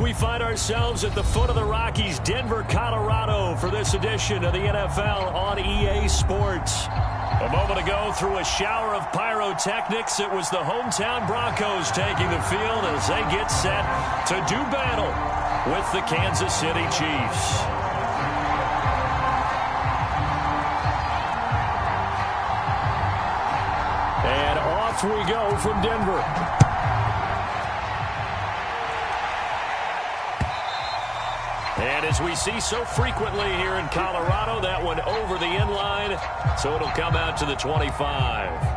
We find ourselves at the foot of the Rockies, Denver, Colorado, for this edition of the NFL on EA Sports. A moment ago, through a shower of pyrotechnics, it was the hometown Broncos taking the field as they get set to do battle with the Kansas City Chiefs. And off we go from Denver. And as we see so frequently here in Colorado, that one over the end line, so it'll come out to the 25.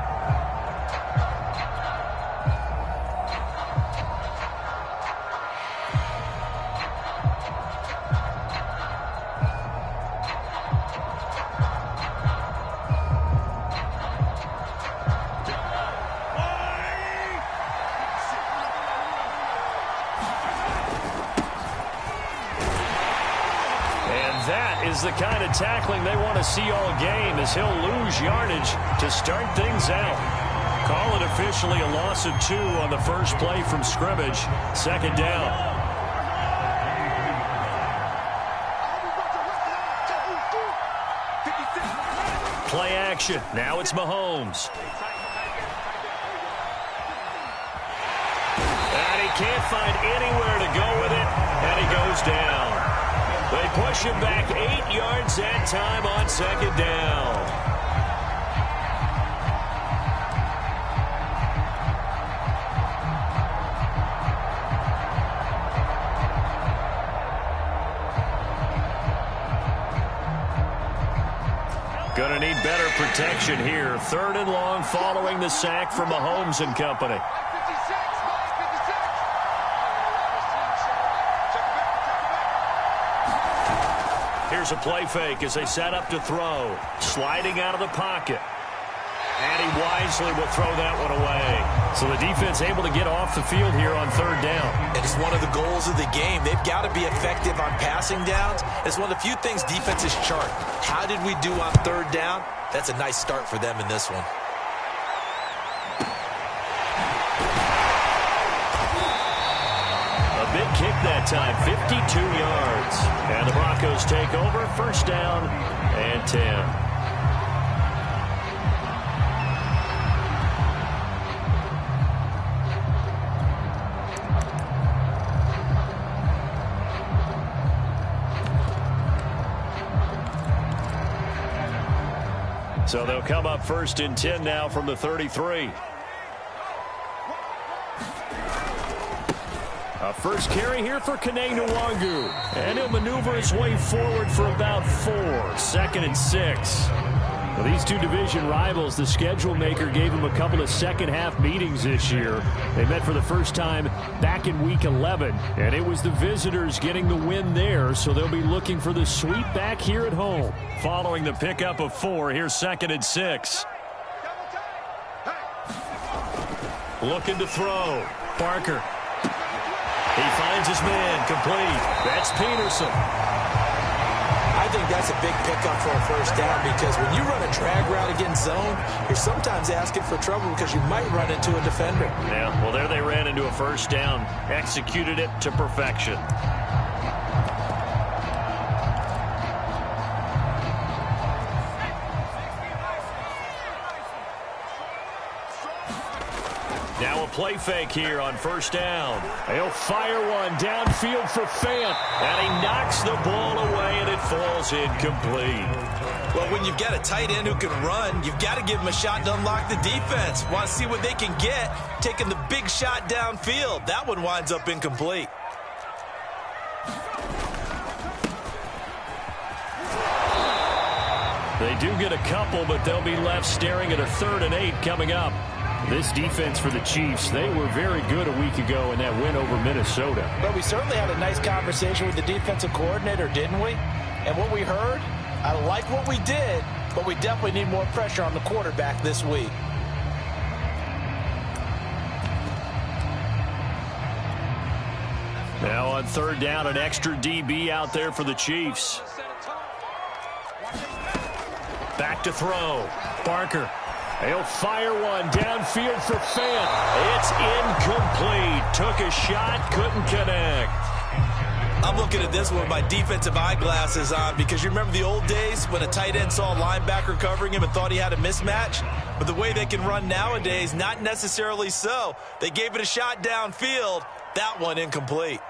Is the kind of tackling they want to see all game, as he'll lose yardage to start things out. Call it officially a loss of 2 on the first play from scrimmage. Second down. Play action. Now it's Mahomes. And he can't find anywhere to go with it, and he goes down. They push him back 8 yards that time on second down. Going to need better protection here. 3rd and long following the sack from Mahomes and company. Here's a play fake as they set up to throw. Sliding out of the pocket. And he wisely will throw that one away. So the defense able to get off the field here on 3rd down. And it's one of the goals of the game. They've got to be effective on passing downs. It's one of the few things defenses chart. How did we do on 3rd down? That's a nice start for them in this one. Big kick that time, 52 yards. And the Broncos take over, 1st down and 10. So they'll come up 1st and 10 now from the 33. First carry here for haynes212003's. And he'll maneuver his way forward for about 4. 2nd and 6. Well, these two division rivals, the schedule maker gave them a couple of second-half meetings this year. They met for the first time back in Week 11, and it was the visitors getting the win there, so they'll be looking for the sweep back here at home. Following the pickup of 4, here's 2nd and 6. Looking to throw. Barker. He finds his man, complete. That's Peterson. I think that's a big pickup for a 1st down, because when you run a drag route against zone, you're sometimes asking for trouble because you might run into a defender. Yeah, well, there they ran into a 1st down. Executed it to perfection. Now a play fake here on 1st down. He'll fire one downfield for Fant, and he knocks the ball away, and it falls incomplete. Well, when you've got a tight end who can run, you've got to give him a shot to unlock the defense. Want to see what they can get, taking the big shot downfield. That one winds up incomplete. They do get a couple, but they'll be left staring at a 3rd and 8 coming up. This defense for the Chiefs, they were very good a week ago in that win over Minnesota. But we certainly had a nice conversation with the defensive coordinator, didn't we? And what we heard, I like what we did, but we definitely need more pressure on the quarterback this week. Now on 3rd down, an extra DB out there for the Chiefs. Back to throw. Barker. He'll fire one downfield for Fant. It's incomplete. Took a shot, couldn't connect. looking at this one with my defensive eyeglasses on because you remember the old days when a tight end saw a linebacker covering him and thought he had a mismatch? But the way they can run nowadays, not necessarily so. They gave it a shot downfield. That one incomplete.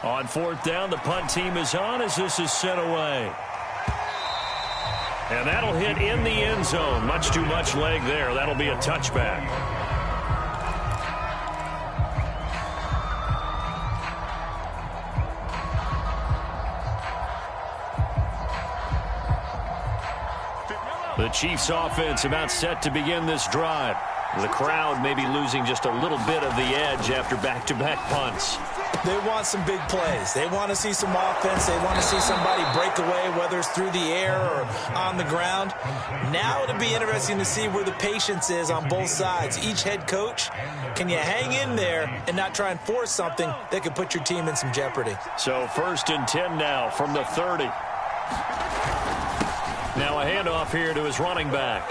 On fourth down, the punt team is on as this is sent away. And that'll hit in the end zone. Much too much leg there. That'll be a touchback. The Chiefs offense about set to begin this drive. The crowd may be losing just a little bit of the edge after back-to-back punts. They want some big plays. They want to see some offense. They want to see somebody break away, whether it's through the air or on the ground. Now it'll be interesting to see where the patience is on both sides. Each head coach, can you hang in there and not try and force something that could put your team in some jeopardy? So 1st and 10 now from the 30. Now a handoff here to his running back.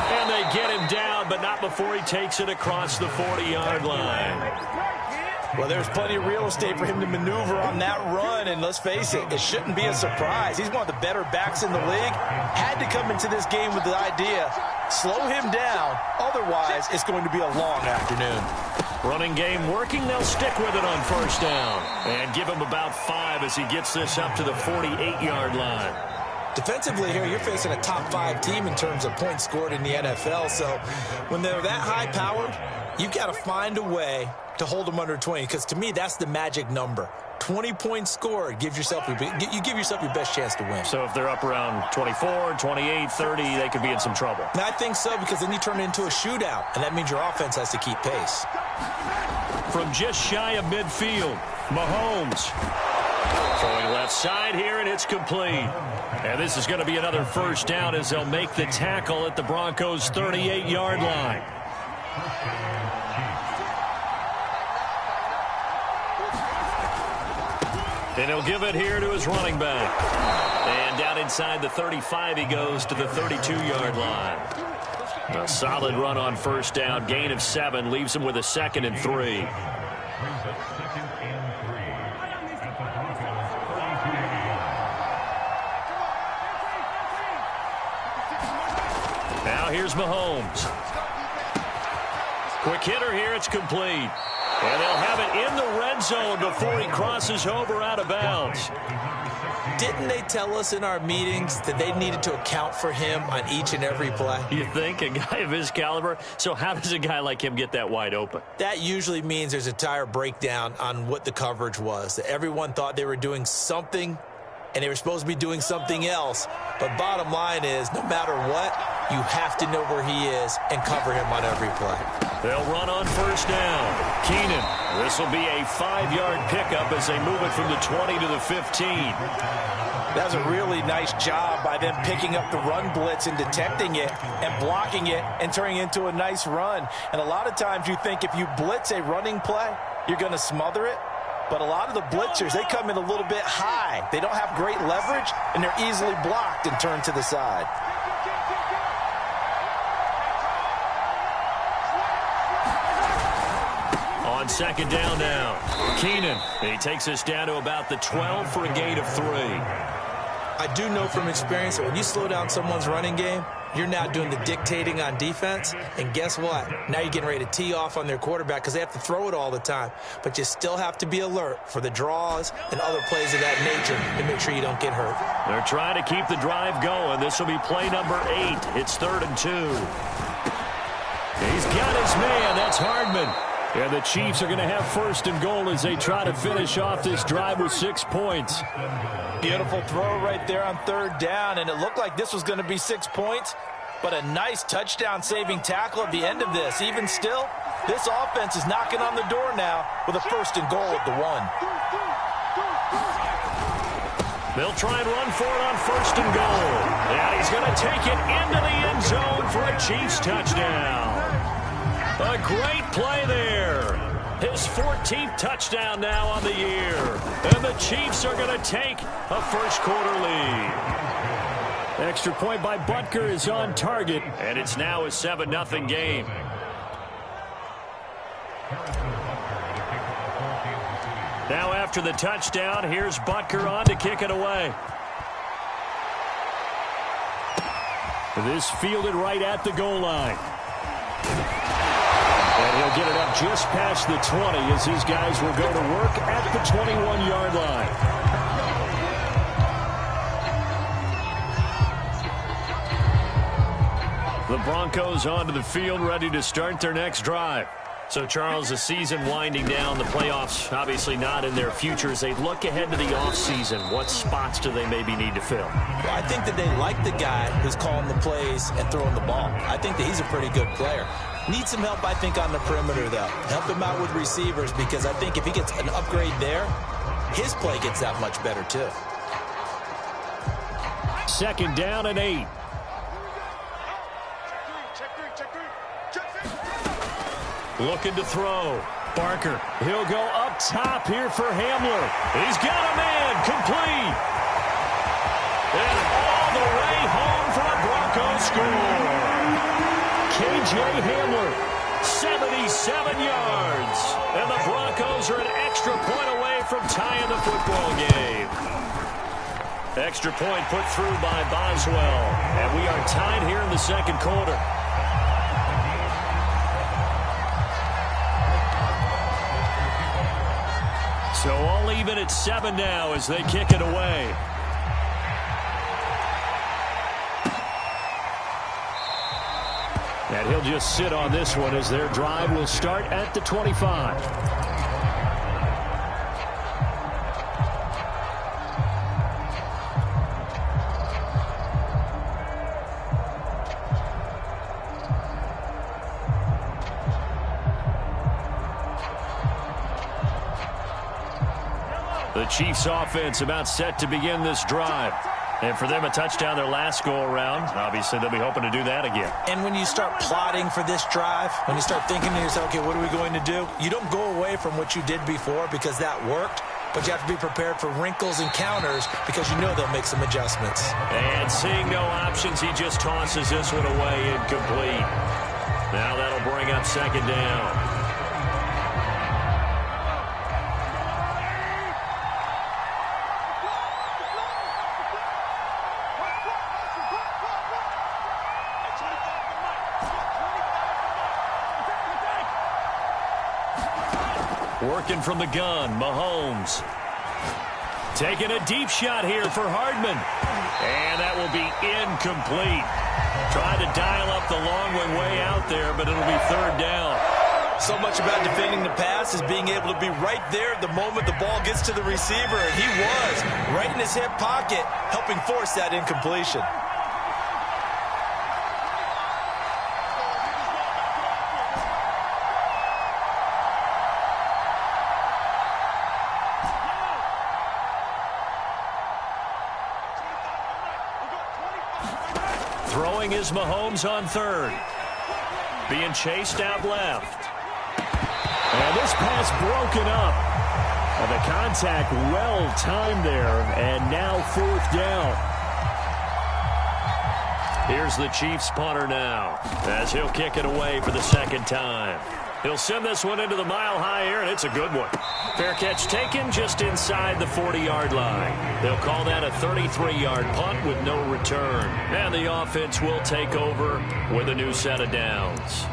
And they get him down, but not before he takes it across the 40-yard line. Well, there's plenty of real estate for him to maneuver on that run, and let's face it, it shouldn't be a surprise. He's one of the better backs in the league. Had to come into this game with the idea, slow him down, otherwise it's going to be a long afternoon. Running game working, they'll stick with it on 1st down. And give him about 5 as he gets this up to the 48-yard line. Defensively here, you're facing a top 5 team in terms of points scored in the NFL. So when they're that high-powered, you've got to find a way to hold them under 20, because to me, that's the magic number. 20 points scored, you give yourself your best chance to win. So if they're up around 24, 28, 30, they could be in some trouble. And I think so, because then you turn it into a shootout, and that means your offense has to keep pace. From just shy of midfield, Mahomes throwing left side here, and it's complete. And this is going to be another 1st down as they'll make the tackle at the Broncos' 38-yard line. And he'll give it here to his running back. And down inside the 35, he goes to the 32-yard line. A solid run on 1st down. Gain of 7 leaves him with a 2nd and 3. Now here's Mahomes. Quick hitter here. It's complete. And they'll have it in the red zone before he crosses over out of bounds. Didn't they tell us in our meetings that they needed to account for him on each and every play? You think? A guy of his caliber? So how does a guy like him get that wide open? That usually means there's a entire breakdown on what the coverage was. That everyone thought they were doing something, and they were supposed to be doing something else. But bottom line is, no matter what, you have to know where he is and cover him on every play. They'll run on 1st down. Keenan. This will be a 5-yard pickup as they move it from the 20 to the 15. That was a really nice job by them picking up the run blitz and detecting it and blocking it and turning it into a nice run. And a lot of times you think if you blitz a running play, you're going to smother it. But a lot of the blitzers, they come in a little bit high. They don't have great leverage, and they're easily blocked and turned to the side. On 2nd down now, Keenan. He takes us down to about the 12 for a gain of 3. I do know from experience that when you slow down someone's running game, you're now doing the dictating on defense. And guess what? Now you're getting ready to tee off on their quarterback because they have to throw it all the time. But you still have to be alert for the draws and other plays of that nature to make sure you don't get hurt. They're trying to keep the drive going. This will be play number 8. It's 3rd and 2. He's got his man. That's Hardman. And the Chiefs are going to have 1st and goal as they try to finish off this drive with 6 points. Beautiful throw right there on 3rd down, and it looked like this was going to be 6 points, but a nice touchdown-saving tackle at the end of this. Even still, this offense is knocking on the door now with a 1st and goal at the 1. They'll try and run for it on 1st and goal. And he's going to take it into the end zone for a Chiefs touchdown. A great play there. His 14th touchdown now on the year. And the Chiefs are going to take a first-quarter lead. Extra point by Butker is on target, and it's now a 7-0 game. Now after the touchdown, here's Butker on to kick it away. This fielded right at the goal line. And he'll get it up just past the 20 as his guys will go to work at the 21-yard line. The Broncos onto the field, ready to start their next drive. So, Charles, the season winding down, the playoffs obviously not in their future. As they look ahead to the offseason, what spots do they maybe need to fill? Well, I think that they like the guy who's calling the plays and throwing the ball. I think that he's a pretty good player. Needs some help, I think, on the perimeter, though. Help him out with receivers, because I think if he gets an upgrade there, his play gets that much better, too. 2nd down and 8. Looking to throw. Barker, he'll go up top here for Hamler. He's got a man, complete. And all the way home for a Broncos score. K.J. Hamler, 77 yards. And the Broncos are an extra point away from tying the football game. Extra point put through by Boswell. And we are tied here in the 2nd quarter. So all even at 7 now as they kick it away. And he'll just sit on this one as their drive will start at the 25. The Chiefs offense about set to begin this drive. And for them, a touchdown their last go-around. Obviously, they'll be hoping to do that again. And when you start plotting for this drive, when you start thinking to yourself, okay, what are we going to do? You don't go away from what you did before because that worked. But you have to be prepared for wrinkles and counters because you know they'll make some adjustments. And seeing no options, he just tosses this one away incomplete. Now that'll bring up 2nd down. Working from the gun, Mahomes. Taking a deep shot here for Hardman. And that will be incomplete. Tried to dial up the long way out there, but it'll be 3rd down. So much about defending the pass is being able to be right there the moment the ball gets to the receiver. And he was right in his hip pocket, helping force that incompletion. Throwing is Mahomes on 3rd. Being chased out left. And this pass broken up. And the contact well timed there. And now 4th down. Here's the Chiefs punter now as he'll kick it away for the 2nd time. He'll send this one into the mile-high air, and it's a good one. Fair catch taken just inside the 40-yard line. They'll call that a 33-yard punt with no return. And the offense will take over with a new set of downs.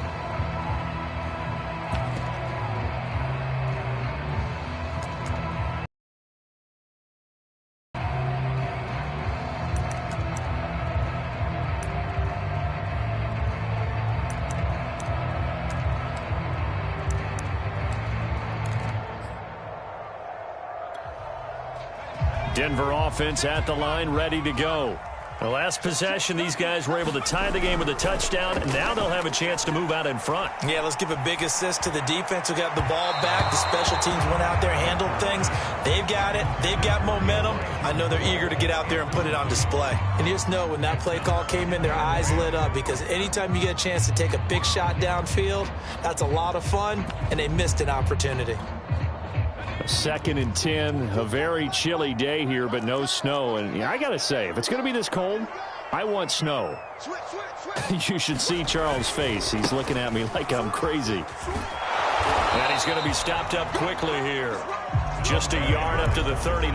Denver offense at the line, ready to go. The last possession, these guys were able to tie the game with a touchdown, and now they'll have a chance to move out in front. Yeah, let's give a big assist to the defense who got the ball back. The special teams went out there, handled things. They've got it. They've got momentum. I know they're eager to get out there and put it on display. And you just know when that play call came in, their eyes lit up because anytime you get a chance to take a big shot downfield, that's a lot of fun, and they missed an opportunity. 2nd and 10, a very chilly day here, but no snow. And I got to say, if it's going to be this cold, I want snow. You should see Charles' face. He's looking at me like I'm crazy. And he's going to be stopped up quickly here. just a yard up to the 39.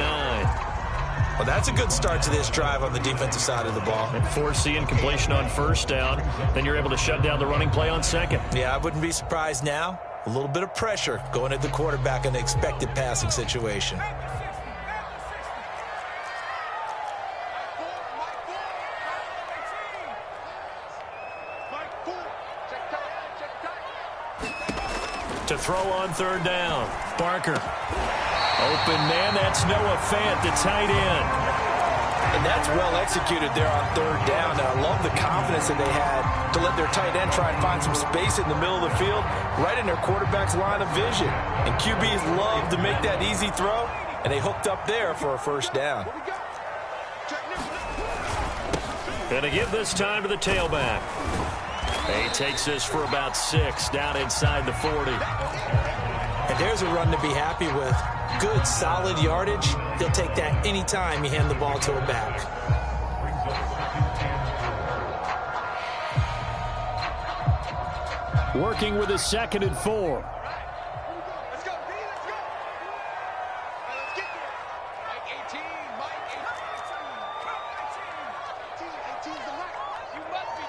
Well, that's a good start to this drive on the defensive side of the ball. And force the incompletion on first down. Then you're able to shut down the running play on second. Yeah, I wouldn't be surprised now. A little bit of pressure going at the quarterback in the expected passing situation. To throw on third down. Barker. Open man, that's Noah Fant, the tight end. And that's well executed there on third down. And I love the confidence that they had to let their tight end try and find some space in the middle of the field, right in their quarterback's line of vision. And QBs love to make that easy throw, and they hooked up there for a first down. Going to give this time to the tailback. He takes this for about 6 down inside the 40. And there's a run to be happy with. Good, solid yardage. He'll take that anytime you hand the ball to a back. Working with a 2nd and 4. Let's go, B, let's go. All right, let's get there. Mike 18, Mike 18. 18 is the right. You must be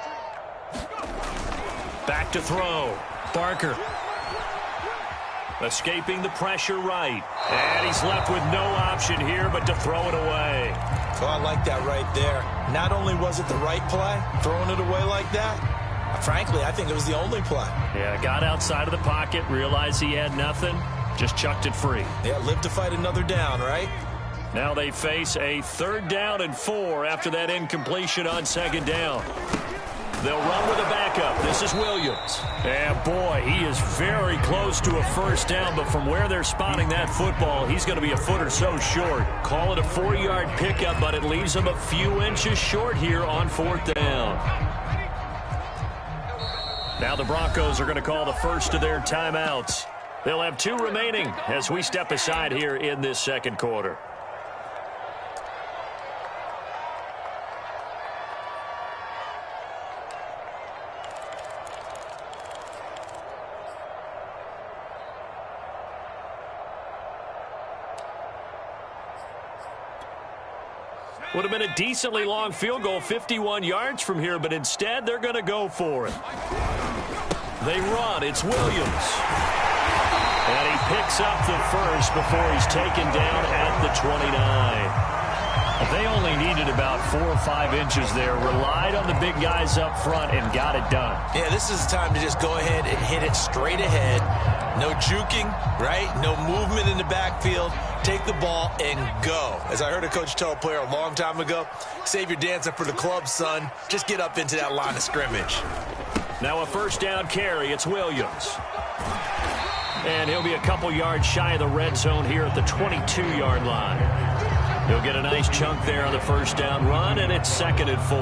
true. Back to throw. Barker. Escaping the pressure right. And he's left with no option here but to throw it away. Oh, I like that right there. Not only was it the right play, throwing it away like that, frankly, I think it was the only play. Yeah, got outside of the pocket, realized he had nothing, just chucked it free. Yeah, live to fight another down, right? Now they face a 3rd down and 4 after that incompletion on 2nd down. They'll run with a backup. This is Williams. And boy, he is very close to a first down, but from where they're spotting that football, he's going to be a foot or so short. Call it a 4-yard pickup, but it leaves him a few inches short here on 4th down. Now the Broncos are going to call the first of their timeouts. They'll have 2 remaining as we step aside here in this 2nd quarter. Would have been a decently long field goal, 51 yards from here, but instead they're going to go for it. They run. It's Williams. And he picks up the first before he's taken down at the 29. They only needed about 4 or 5 inches there, relied on the big guys up front, and got it done. Yeah, this is the time to just go ahead and hit it straight ahead. No juking, right? No movement in the backfield. Take the ball and go. As I heard a coach tell a player a long time ago, save your dancing for the club, son. Just get up into that line of scrimmage. Now a first down carry. It's Williams. And he'll be a couple yards shy of the red zone here at the 22-yard line. He'll get a nice chunk there on the first down run, and it's 2nd and 4.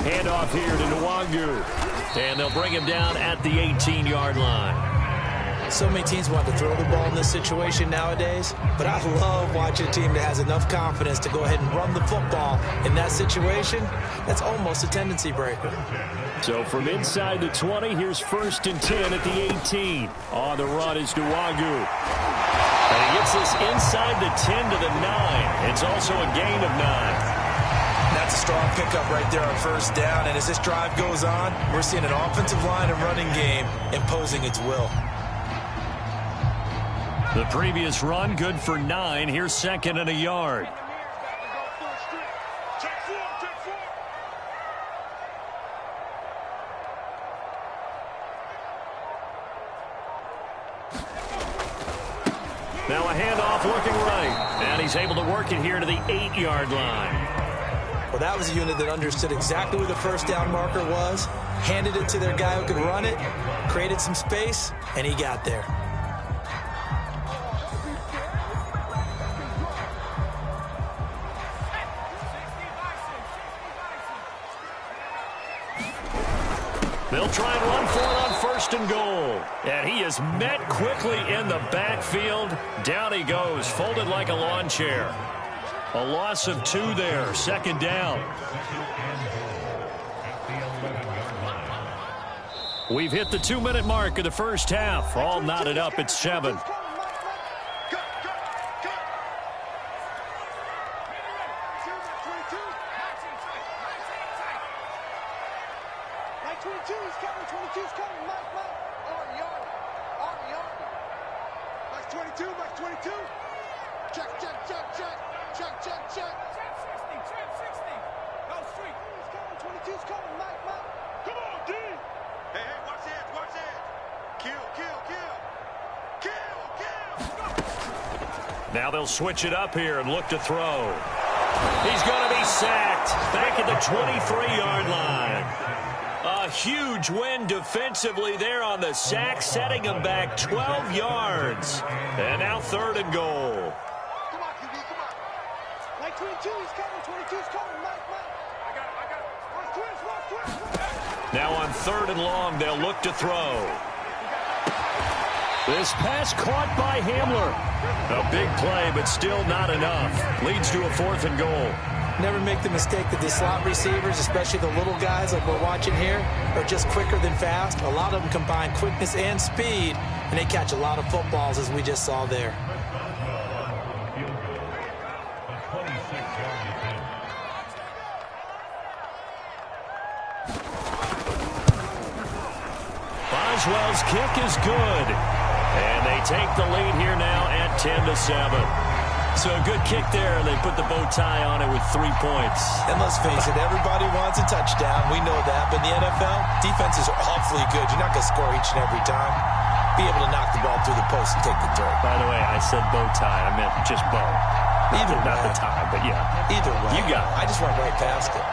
Handoff here to Nwangu. And they'll bring him down at the 18-yard line. So many teams want to throw the ball in this situation nowadays, but I love watching a team that has enough confidence to go ahead and run the football in that situation. That's almost a tendency breaker. So from inside the 20, here's 1st and 10 at the 18. On the run is Nwangu. And he gets this inside the 10 to the 9. It's also a gain of 9. That's a strong pickup right there on first down. And as this drive goes on, we're seeing an offensive line and running game imposing its will. The previous run, good for 9. Here's 2nd and a yard. Now a handoff looking right. And he's able to work it here to the 8-yard line. Well, that was a unit that understood exactly where the first down marker was, handed it to their guy who could run it, created some space, and he got there. They'll try and run for it on 1st and goal. And he is met quickly in the backfield. Down he goes, folded like a lawn chair. A loss of 2 there. Second down. We've hit the 2-minute mark of the first half. All knotted up at 7. Now they'll switch it up here and look to throw. He's going to be sacked back at the 23-yard line. A huge win defensively there on the sack, setting him back 12 yards. And now 3rd and goal. Come on, QB, come on. Like 22, he's coming. 22's coming. Mike. I got it. Watch twist. Now on 3rd and long, they'll look to throw. This pass caught by Hamler. A big play, but still not enough. Leads to a 4th and goal. Never make the mistake that the slot receivers, especially the little guys like we're watching here, are just quicker than fast. A lot of them combine quickness and speed, and they catch a lot of footballs, as we just saw there. Boswell's kick is good. And they take the lead here now at 10-7. So a good kick there. They put the bow tie on it with 3 points. And let's face it, everybody wants a touchdown. We know that. But in the NFL, defenses are awfully good. You're not going to score each and every time. Be able to knock the ball through the post and take the throw. By the way, I said bow tie. I meant just bow. Either way. Not the tie, but yeah. Either way. You got it. I just went right past it.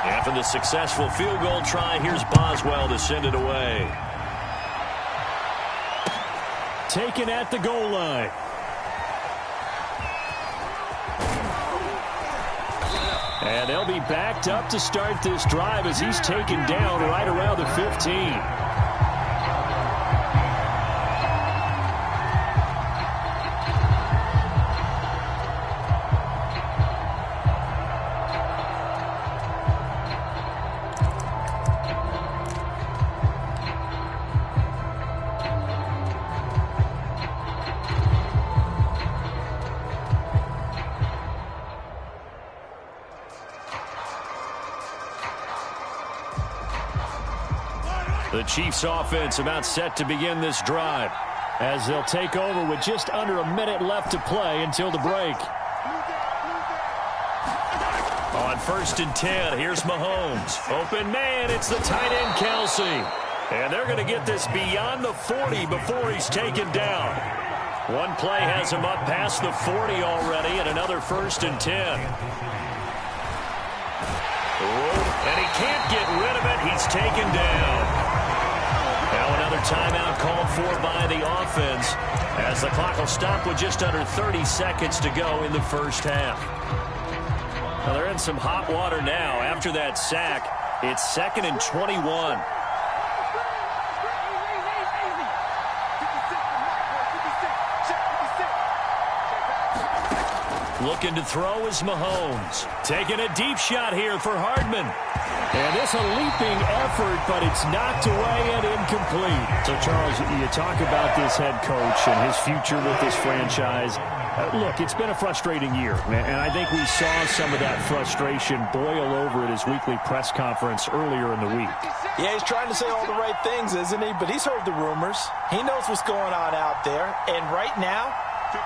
After the successful field goal try, here's Boswell to send it away. Taken at the goal line. And they'll be backed up to start this drive as he's taken down right around the 15. The Chiefs offense about set to begin this drive as they'll take over with just under a minute left to play until the break. On 1st and 10, here's Mahomes. Open man, it's the tight end Kelsey. And they're going to get this beyond the 40 before he's taken down. One play has him up past the 40 already and another 1st and 10. And he can't get rid of it. He's taken down. Now another timeout called for by the offense as the clock will stop with just under 30 seconds to go in the first half. Now they're in some hot water now. After that sack, it's 2nd and 21. Looking to throw is Mahomes. Taking a deep shot here for Hardman. And it's a leaping effort, but it's knocked away and incomplete. So, Charles, you talk about this head coach and his future with this franchise. Look, it's been a frustrating year, and I think we saw some of that frustration boil over at his weekly press conference earlier in the week. Yeah, he's trying to say all the right things, isn't he? But he's heard the rumors. He knows what's going on out there. And right now,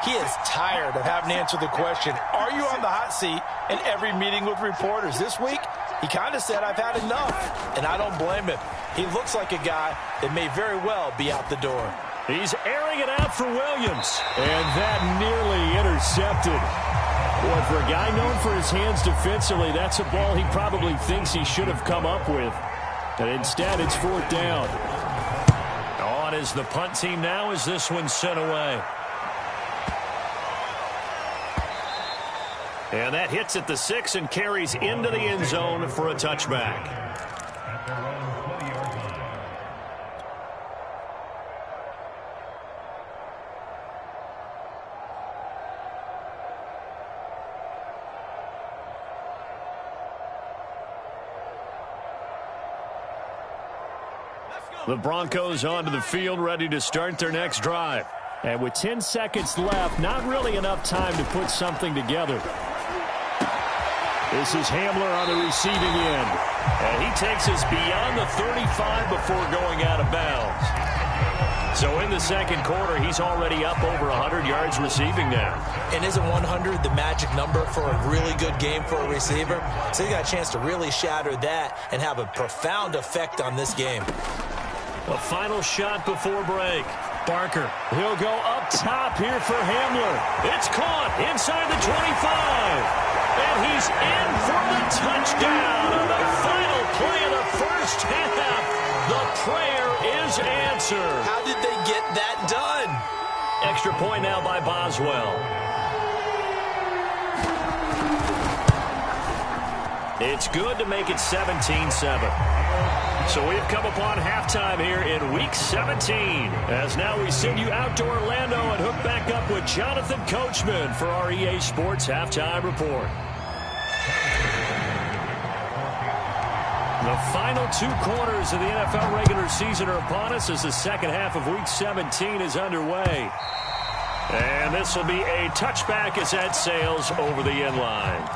he is tired of having to answer the question, are you on the hot seat in every meeting with reporters? This week, he kind of said, I've had enough. And I don't blame him. He looks like a guy that may very well be out the door. He's airing it out for Williams. And that nearly intercepted. Boy, for a guy known for his hands defensively, that's a ball he probably thinks he should have come up with. And instead, it's 4th down. On is the punt team now as this one's sent away. And that hits at the 6 and carries into the end zone for a touchback. The Broncos onto the field, ready to start their next drive. And with 10 seconds left, not really enough time to put something together. This is Hamler on the receiving end. And he takes us beyond the 35 before going out of bounds. So in the second quarter, he's already up over 100 yards receiving now. And isn't 100 the magic number for a really good game for a receiver? So he got a chance to really shatter that and have a profound effect on this game. A final shot before break. Barker, he'll go up top here for Hamler. It's caught inside the 25. And he's in for the touchdown on the final play of the first half. The prayer is answered. How did they get that done? Extra point now by Boswell. It's good to make it 17-7. So we've come upon halftime here in Week 17. As now we send you out to Orlando and hook back up with Jonathan Coachman for our EA Sports Halftime Report. The final 2 quarters of the NFL regular season are upon us as the second half of Week 17 is underway. And this will be a touchback as that sails over the end line.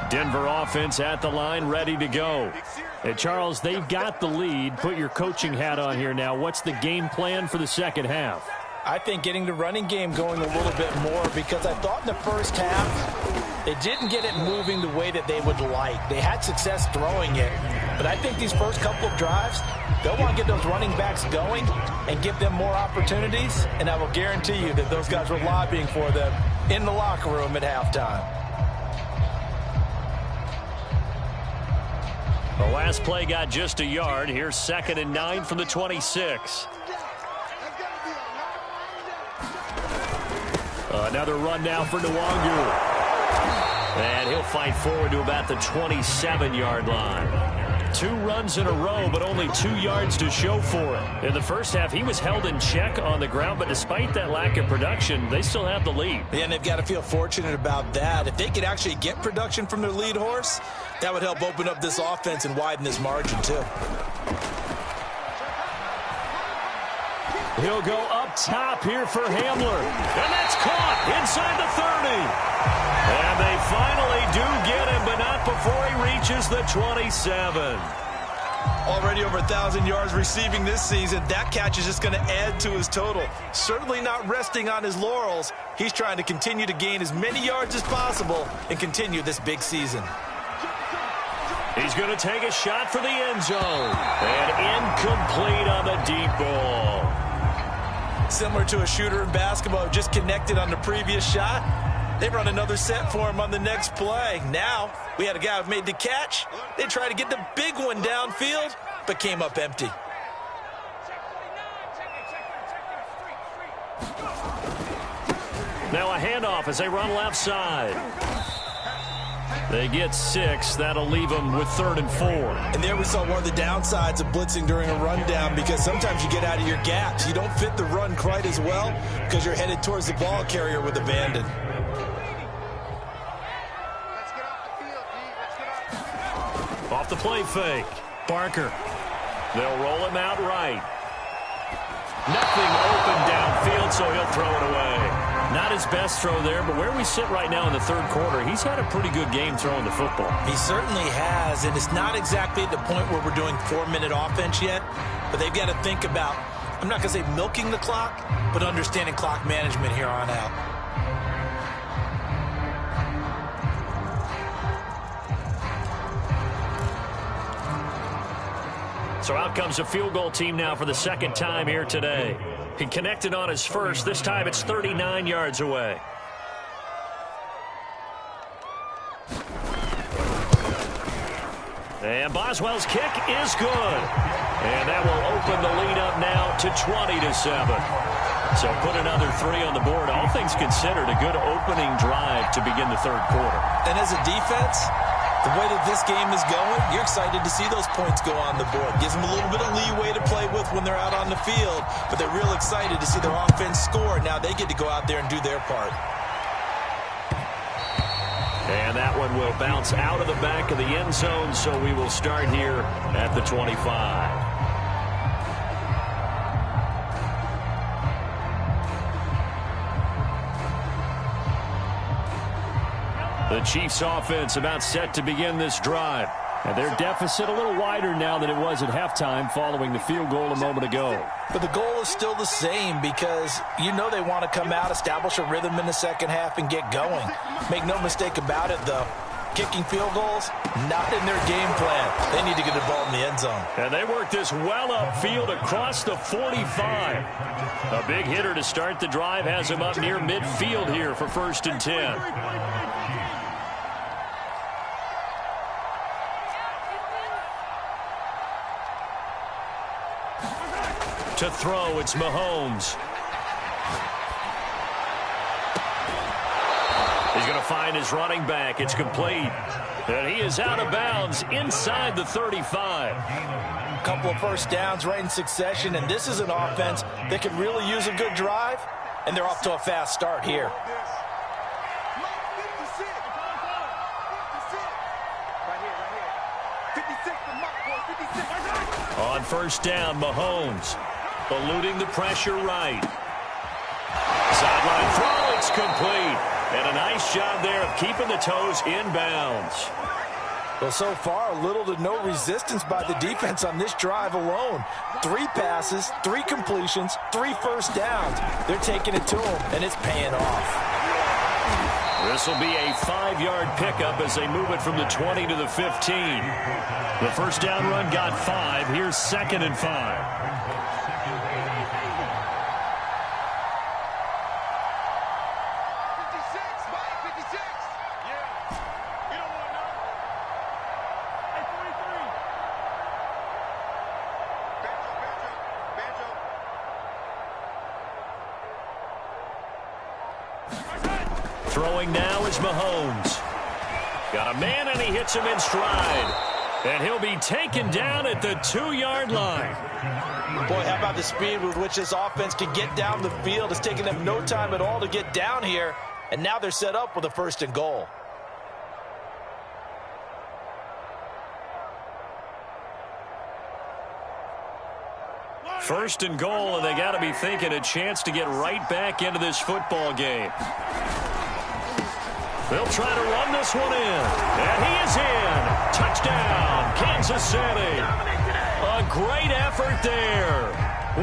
Denver offense at the line, ready to go. And Charles, they've got the lead. Put your coaching hat on here now. What's the game plan for the second half? I think getting the running game going a little bit more, because I thought in the first half they didn't get it moving the way that they would like. They had success throwing it, but I think these first couple of drives, they'll want to get those running backs going and give them more opportunities, and I will guarantee you that those guys were lobbying for them in the locker room at halftime. The last play got just a yard. Here's 2nd and 9 from the 26. Another run now for Nwangu. And he'll fight forward to about the 27-yard line. 2 runs in a row, but only 2 yards to show for it. In the first half, he was held in check on the ground, but despite that lack of production, they still have the lead. Yeah, and they've got to feel fortunate about that. If they could actually get production from their lead horse, that would help open up this offense and widen this margin, too. He'll go up top here for Hamler. And that's caught inside the 30. And they finally do get him, but not before he reaches the 27. Already over 1,000 yards receiving this season. That catch is just going to add to his total. Certainly not resting on his laurels. He's trying to continue to gain as many yards as possible and continue this big season. He's going to take a shot for the end zone. And incomplete on the deep ball. Similar to a shooter in basketball, just connected on the previous shot. They run another set for him on the next play. Now, we had a guy who made the catch. They tried to get the big one downfield, but came up empty. Now a handoff as they run left side. They get 6. That'll leave them with 3rd and 4. And there we saw one of the downsides of blitzing during a rundown, because sometimes you get out of your gaps. You don't fit the run quite as well because you're headed towards the ball carrier with abandon. Off the play fake. Barker. They'll roll him out right. Nothing open downfield, so he'll throw it away. Not his best throw there, but where we sit right now in the third quarter, he's had a pretty good game throwing the football. He certainly has, and it's not exactly at the point where we're doing 4-minute offense yet, but they've got to think about, I'm not going to say milking the clock, but understanding clock management here on out. So out comes a field goal team now for the second time here today. He connected on his first. This time it's 39 yards away. And Boswell's kick is good. And that will open the lead up now to 20-7. So put another 3 on the board. All things considered, a good opening drive to begin the third quarter. And as a defense, The way that this game is going, you're excited to see those points go on the board. Gives them a little bit of leeway to play with when they're out on the field, but they're real excited to see their offense score. Now they get to go out there and do their part. And that one will bounce out of the back of the end zone, so we will start here at the 25. The Chiefs offense about set to begin this drive. And their deficit a little wider now than it was at halftime following the field goal a moment ago. But the goal is still the same because you know they want to come out, establish a rhythm in the second half, and get going. Make no mistake about it, though. Kicking field goals, not in their game plan. They need to get the ball in the end zone. And they work this well upfield across the 45. A big hitter to start the drive has him up near midfield here for 1st and 10. To throw, it's Mahomes. He's going to find his running back. It's complete. And he is out of bounds inside the 35. A couple of first downs right in succession, and this is an offense that could really use a good drive, and they're off to a fast start here. On 1st down, Mahomes eluding the pressure right. Sideline throw, it's complete. And a nice job there of keeping the toes in bounds. Well, so far, little to no resistance by the defense on this drive alone. 3 passes, 3 completions, 3 first downs. They're taking it to them, and it's paying off. This will be a 5-yard pickup as they move it from the 20 to the 15. The first down run got 5. Here's 2nd and 5. Throwing now is Mahomes. Got a man, and he hits him in stride. And he'll be taken down at the 2-yard line. Boy, how about the speed with which this offense can get down the field? It's taking them no time at all to get down here. And now they're set up with a 1st and goal. First and goal, and they got to be thinking a chance to get right back into this football game. They'll try to run this one in. And he is in. Touchdown, Kansas City. A great effort there.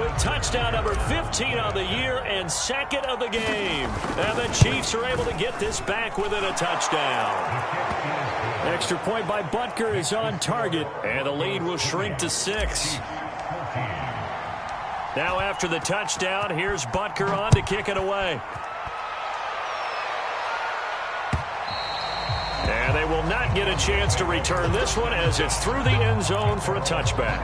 With touchdown number 15 on the year and 2nd of the game. And the Chiefs are able to get this back within a touchdown. Extra point by Butker is on target. And the lead will shrink to 6. Now after the touchdown, here's Butker on to kick it away. And they will not get a chance to return this one as it's through the end zone for a touchback.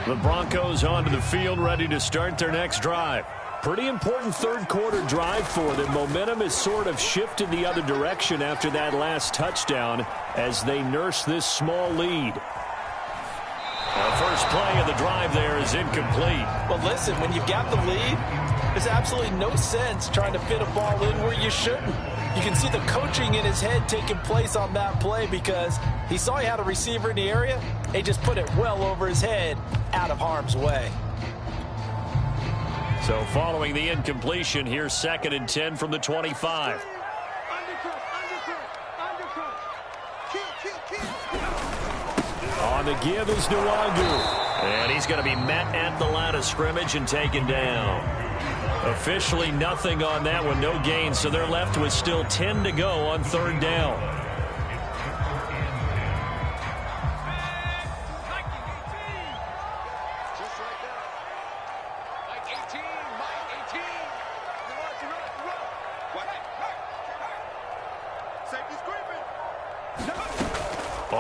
The Broncos onto the field, ready to start their next drive. Pretty important 3rd quarter drive for them. Momentum has sort of shifted the other direction after that last touchdown as they nurse this small lead. The first play of the drive there is incomplete. Well, listen, when you've got the lead, there's absolutely no sense trying to fit a ball in where you shouldn't. You can see the coaching in his head taking place on that play because he saw he had a receiver in the area. He just put it well over his head, out of harm's way. So following the incompletion, here's 2nd and 10 from the 25. On the give is Nwangu. And he's going to be met at the line of scrimmage and taken down. Officially nothing on that one, no gain, so they're left with still 10 to go on 3rd down.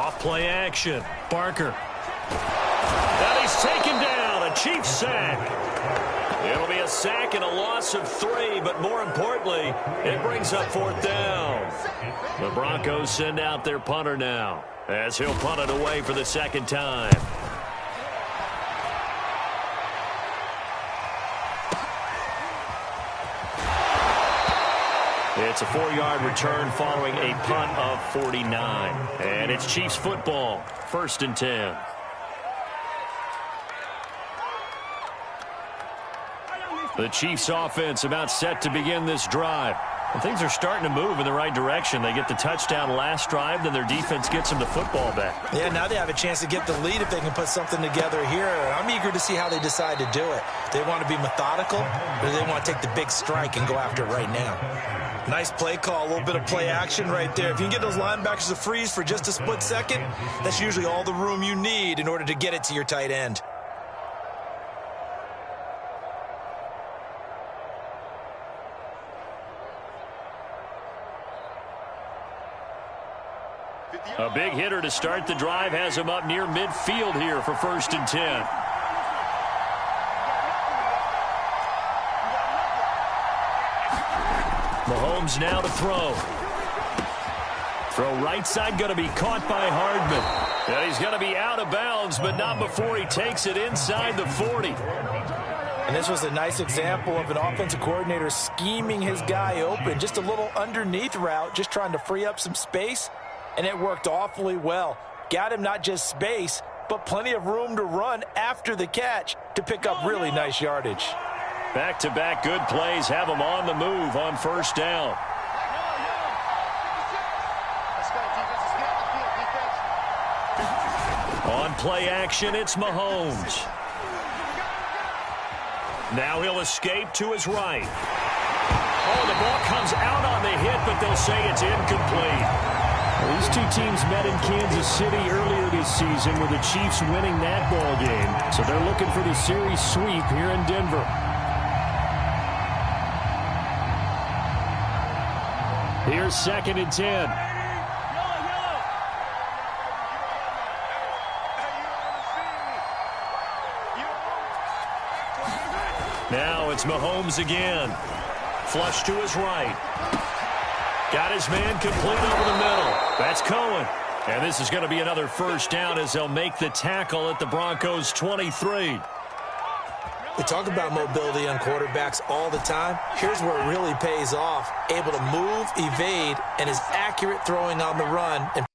Off play action. Barker. And he's taken down. A Chiefs sack. It'll be a sack and a loss of 3, but more importantly, it brings up 4th down. The Broncos send out their punter now, as he'll punt it away for the 2nd time. It's a 4-yard return following a punt of 49. And it's Chiefs football, 1st and 10. The Chiefs offense about set to begin this drive. And things are starting to move in the right direction. They get the touchdown last drive, then their defense gets them the football back. Yeah, now they have a chance to get the lead if they can put something together here. I'm eager to see how they decide to do it. They want to be methodical, or do they want to take the big strike and go after it right now? Nice play call, a little bit of play action right there. If you can get those linebackers to freeze for just a split second, that's usually all the room you need in order to get it to your tight end. A big hitter to start the drive has him up near midfield here for 1st and 10. Mahomes now to throw. Throw right side, going to be caught by Hardman. And he's going to be out of bounds, but not before he takes it inside the 40. And this was a nice example of an offensive coordinator scheming his guy open. Just a little underneath route, just trying to free up some space. And it worked awfully well. Got him not just space, but plenty of room to run after the catch to pick up really nice yardage. Back-to-back good plays have him on the move on 1st down. On play action, it's Mahomes. Now he'll escape to his right. Oh, the ball comes out on the hit, but they'll say it's incomplete. Well, these two teams met in Kansas City earlier this season with the Chiefs winning that ball game. So they're looking for the series sweep here in Denver. Here's 2nd and 10. Now it's Mahomes again. Flush to his right. Got his man complete over the middle. That's Cohen. And this is going to be another 1st down as they'll make the tackle at the Broncos' 23. We talk about mobility on quarterbacks all the time. Here's where it really pays off. Able to move, evade, and is accurate throwing on the run and